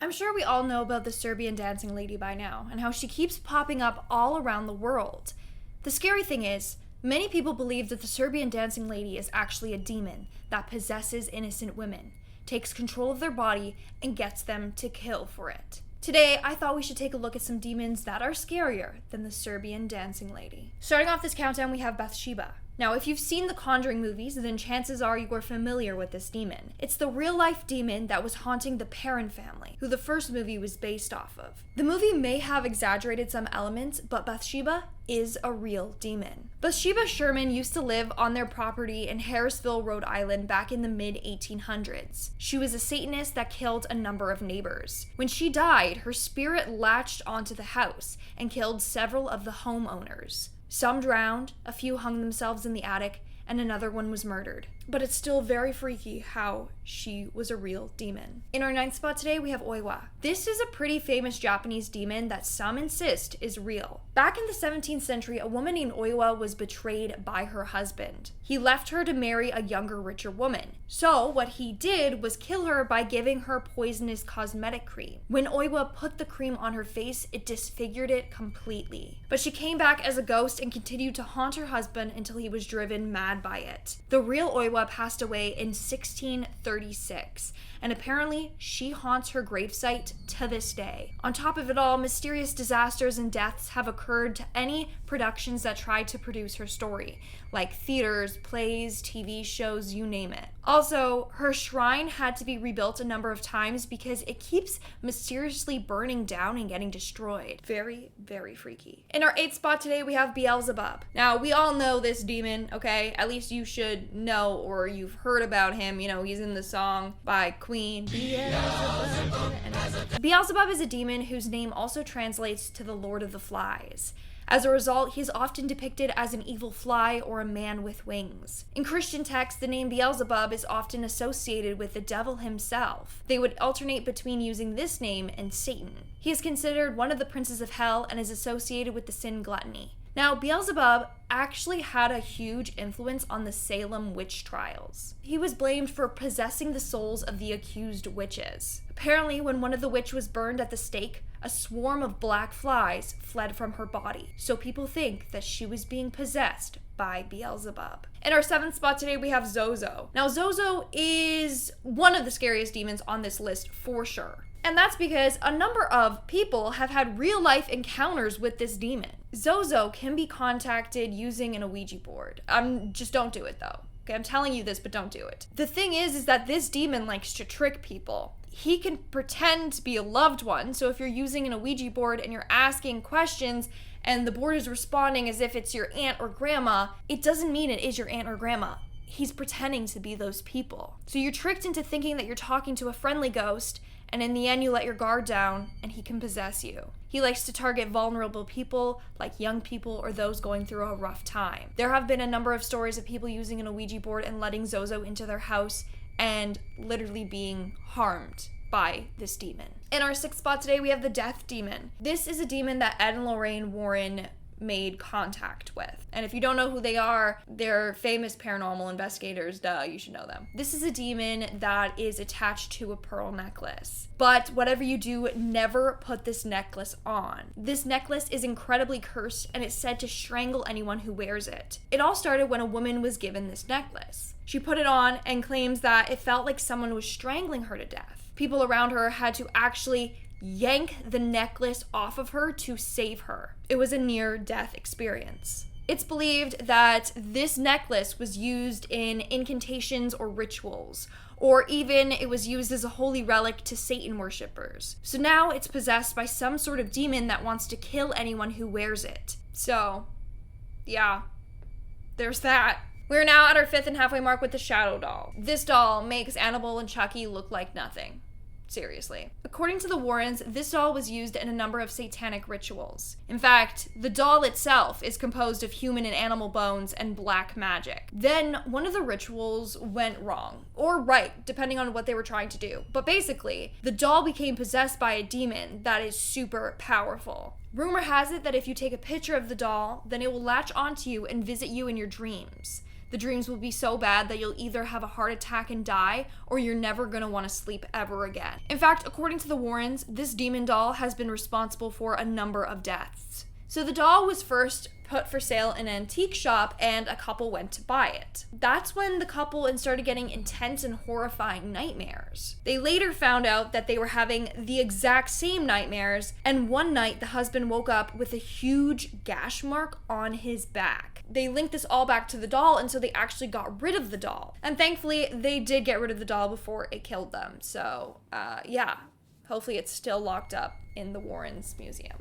I'm sure we all know about the Serbian Dancing Lady by now, and how she keeps popping up all around the world. The scary thing is, many people believe that the Serbian Dancing Lady is actually a demon that possesses innocent women, takes control of their body, and gets them to kill for it. Today, I thought we should take a look at some demons that are scarier than the Serbian Dancing Lady. Starting off this countdown, we have Bathsheba. Now, if you've seen the Conjuring movies, then chances are you are familiar with this demon. It's the real-life demon that was haunting the Perron family, who the first movie was based off of. The movie may have exaggerated some elements, but Bathsheba is a real demon. Bathsheba Sherman used to live on their property in Harrisville, Rhode Island back in the mid-1800s. She was a Satanist that killed a number of neighbors. When she died, her spirit latched onto the house and killed several of the homeowners. Some drowned, a few hung themselves in the attic, and another one was murdered. But it's still very freaky how she was a real demon. In our 9th spot today, we have Oiwa. This is a pretty famous Japanese demon that some insist is real. Back in the 17th century, a woman named Oiwa was betrayed by her husband. He left her to marry a younger, richer woman. So what he did was kill her by giving her poisonous cosmetic cream. When Oiwa put the cream on her face, it disfigured it completely. But she came back as a ghost and continued to haunt her husband until he was driven mad by it. The real Oiwa passed away in 1636, and apparently she haunts her gravesite to this day. On top of it all, mysterious disasters and deaths have occurred to any productions that tried to produce her story, like theaters, plays, TV shows, you name it. Also, her shrine had to be rebuilt a number of times because it keeps mysteriously burning down and getting destroyed. Very, very freaky. In our 8th spot today, we have Beelzebub. Now, we all know this demon, okay? At least you should know, or you've heard about him. You know, he's in the song by Queen. Beelzebub is a demon whose name also translates to the Lord of the Flies. As a result, he's often depicted as an evil fly or a man with wings. In Christian texts, the name Beelzebub is often associated with the devil himself. They would alternate between using this name and Satan. He is considered one of the princes of hell and is associated with the sin gluttony. Now, Beelzebub actually had a huge influence on the Salem witch trials. He was blamed for possessing the souls of the accused witches. Apparently, when one of the witches was burned at the stake, a swarm of black flies fled from her body. So people think that she was being possessed by Beelzebub. In our 7th spot today, we have ZoZo. Now, ZoZo is one of the scariest demons on this list for sure. And that's because a number of people have had real-life encounters with this demon. ZoZo can be contacted using an Ouija board. Just don't do it though. Okay, I'm telling you this, but don't do it. The thing is that this demon likes to trick people. He can pretend to be a loved one, so if you're using an Ouija board and you're asking questions and the board is responding as if it's your aunt or grandma, it doesn't mean it is your aunt or grandma. He's pretending to be those people. So you're tricked into thinking that you're talking to a friendly ghost, and in the end you let your guard down and he can possess you. He likes to target vulnerable people, like young people or those going through a rough time. There have been a number of stories of people using an Ouija board and letting ZoZo into their house and literally being harmed by this demon. In our 6th spot today, we have the Death Demon. This is a demon that Ed and Lorraine Warren made contact with. And if you don't know who they are, they're famous paranormal investigators. Duh, you should know them. This is a demon that is attached to a pearl necklace. But whatever you do, never put this necklace on. This necklace is incredibly cursed and it's said to strangle anyone who wears it. It all started when a woman was given this necklace. She put it on and claims that it felt like someone was strangling her to death. People around her had to actually yank the necklace off of her to save her. It was a near-death experience. It's believed that this necklace was used in incantations or rituals, or even it was used as a holy relic to Satan worshippers. So now it's possessed by some sort of demon that wants to kill anyone who wears it. So, yeah, there's that. We're now at our 5th and halfway mark with the Shadow Doll. This doll makes Annabelle and Chucky look like nothing. Seriously. According to the Warrens, this doll was used in a number of satanic rituals. In fact, the doll itself is composed of human and animal bones and black magic. Then, one of the rituals went wrong. Or right, depending on what they were trying to do. But basically, the doll became possessed by a demon that is super powerful. Rumor has it that if you take a picture of the doll, then it will latch onto you and visit you in your dreams. The dreams will be so bad that you'll either have a heart attack and die, or you're never gonna want to sleep ever again. In fact, according to the Warrens, this demon doll has been responsible for a number of deaths. So the doll was first put for sale in an antique shop, and a couple went to buy it. That's when the couple started getting intense and horrifying nightmares. They later found out that they were having the exact same nightmares, and one night the husband woke up with a huge gash mark on his back. They linked this all back to the doll, and so they actually got rid of the doll. And thankfully, they did get rid of the doll before it killed them. So, yeah, hopefully it's still locked up in the Warrens Museum.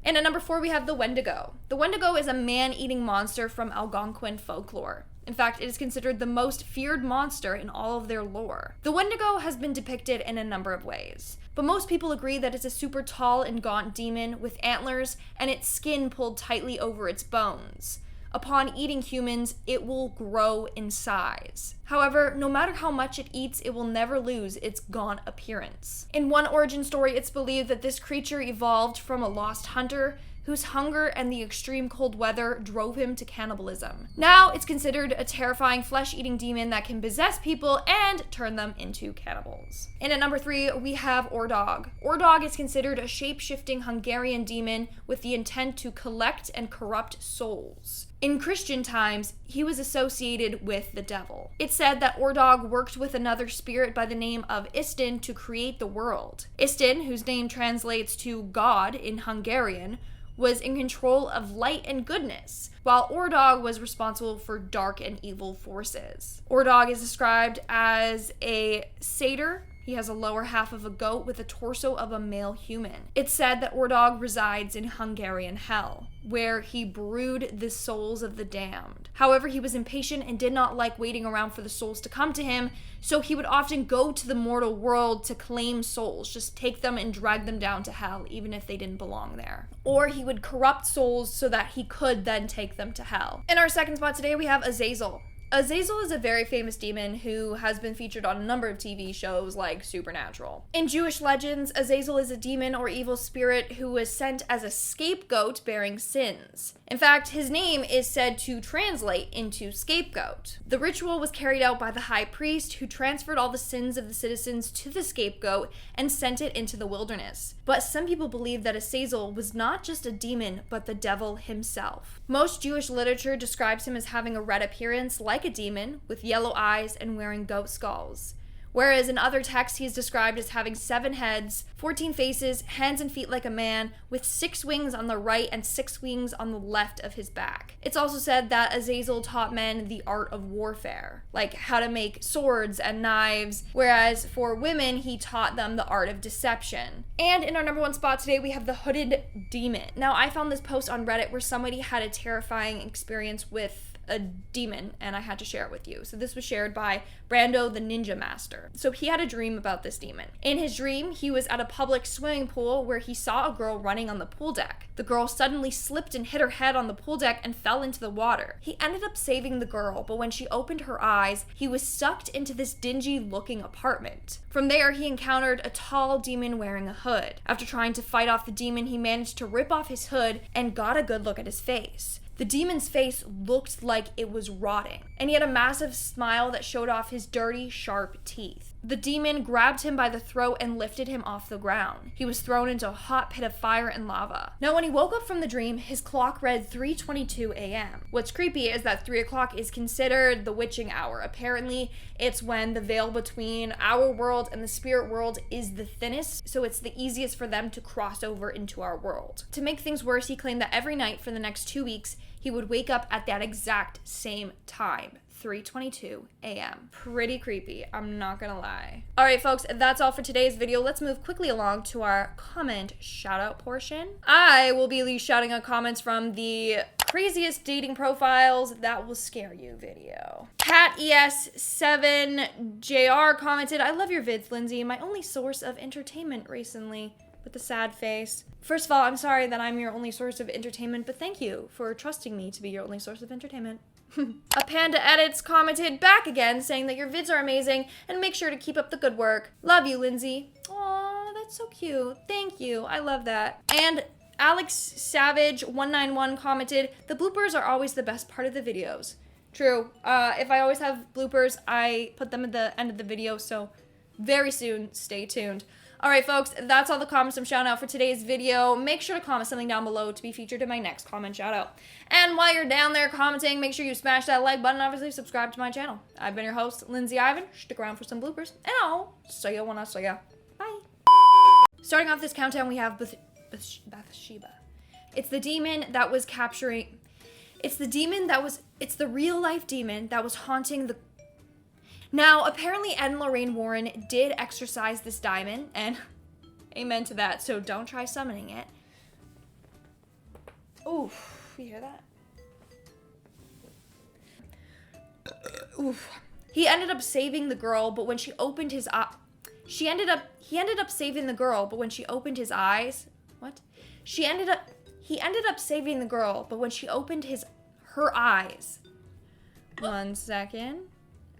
And at number 4, we have the Wendigo. The Wendigo is a man-eating monster from Algonquin folklore. In fact, it is considered the most feared monster in all of their lore. The Wendigo has been depicted in a number of ways, but most people agree that it's a super tall and gaunt demon with antlers and its skin pulled tightly over its bones. Upon eating humans, it will grow in size. However, no matter how much it eats, it will never lose its gaunt appearance. In one origin story, it's believed that this creature evolved from a lost hunter whose hunger and the extreme cold weather drove him to cannibalism. Now, it's considered a terrifying flesh-eating demon that can possess people and turn them into cannibals. And at number 3, we have ORDOG. ORDOG is considered a shape-shifting Hungarian demon with the intent to collect and corrupt souls. In Christian times, he was associated with the devil. It's said that ORDOG worked with another spirit by the name of Isten to create the world. Isten, whose name translates to God in Hungarian, was in control of light and goodness, while ORDOG was responsible for dark and evil forces. ORDOG is described as a satyr. He has a lower half of a goat with a torso of a male human. It's said that ORDOG resides in Hungarian hell, where he brewed the souls of the damned. However, he was impatient and did not like waiting around for the souls to come to him, so he would often go to the mortal world to claim souls, just take them and drag them down to hell, even if they didn't belong there. Or he would corrupt souls so that he could then take them to hell. In our second spot today, we have Azazel. Azazel is a very famous demon who has been featured on a number of TV shows like Supernatural. In Jewish legends, Azazel is a demon or evil spirit who was sent as a scapegoat bearing sins. In fact, his name is said to translate into scapegoat. The ritual was carried out by the high priest, who transferred all the sins of the citizens to the scapegoat and sent it into the wilderness. But some people believe that Azazel was not just a demon, but the devil himself. Most Jewish literature describes him as having a red appearance like a demon, with yellow eyes and wearing goat skulls. Whereas in other texts, he is described as having 7 heads, 14 faces, hands and feet like a man, with 6 wings on the right and 6 wings on the left of his back. It's also said that Azazel taught men the art of warfare, like how to make swords and knives, whereas for women, he taught them the art of deception. And in our number 1 spot today, we have the Hooded Demon. Now, I found this post on Reddit where somebody had a terrifying experience with a demon, and I had to share it with you. So this was shared by Brando the Ninja Master. So he had a dream about this demon. In his dream, he was at a public swimming pool where he saw a girl running on the pool deck. The girl suddenly slipped and hit her head on the pool deck and fell into the water. He ended up saving the girl, but when she opened her eyes, he was sucked into this dingy-looking apartment. From there, he encountered a tall demon wearing a hood. After trying to fight off the demon, he managed to rip off his hood and got a good look at his face. The demon's face looked like it was rotting, and he had a massive smile that showed off his dirty, sharp teeth. The demon grabbed him by the throat and lifted him off the ground. He was thrown into a hot pit of fire and lava. Now, when he woke up from the dream, his clock read 3:22 a.m. What's creepy is that 3 o'clock is considered the witching hour. Apparently, it's when the veil between our world and the spirit world is the thinnest, so it's the easiest for them to cross over into our world. To make things worse, he claimed that every night for the next 2 weeks, he would wake up at that exact same time, 3:22 a.m. Pretty creepy, I'm not gonna lie. Alright folks, that's all for today's video. Let's move quickly along to our comment shoutout portion. I will be shouting out comments from the craziest dating profiles that will scare you video. Cat ES7JR commented, I love your vids, Lindsay, my only source of entertainment recently. With a sad face. First of all, I'm sorry that I'm your only source of entertainment, but thank you for trusting me to be your only source of entertainment. A Panda Edits commented back again saying that your vids are amazing and make sure to keep up the good work. Love you, Lindsay. Aw, that's so cute. Thank you. I love that. And Alex Savage 191 commented, the bloopers are always the best part of the videos. True. If I always have bloopers, I put them at the end of the video, so very soon, stay tuned. Alright folks, that's all the comments I'm shouting out for today's video. Make sure to comment something down below to be featured in my next comment shout out. And while you're down there commenting, make sure you smash that like button and obviously subscribe to my channel. I've been your host, Lindsay Ivan. Stick around for some bloopers, and I'll see you when I see ya. Bye. Starting off this countdown, we have Bathsheba. It's the demon that was capturing... It's the real life demon that was haunting the... Now, apparently Ed and Lorraine Warren did exorcise this demon, and amen to that, so don't try summoning it. Oof, you hear that? Oof. He ended up saving the girl, but when she opened his eye... He ended up saving the girl, but when she opened his eyes... What? He ended up saving the girl, but when she opened her eyes... 1 second,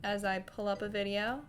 as I pull up a video.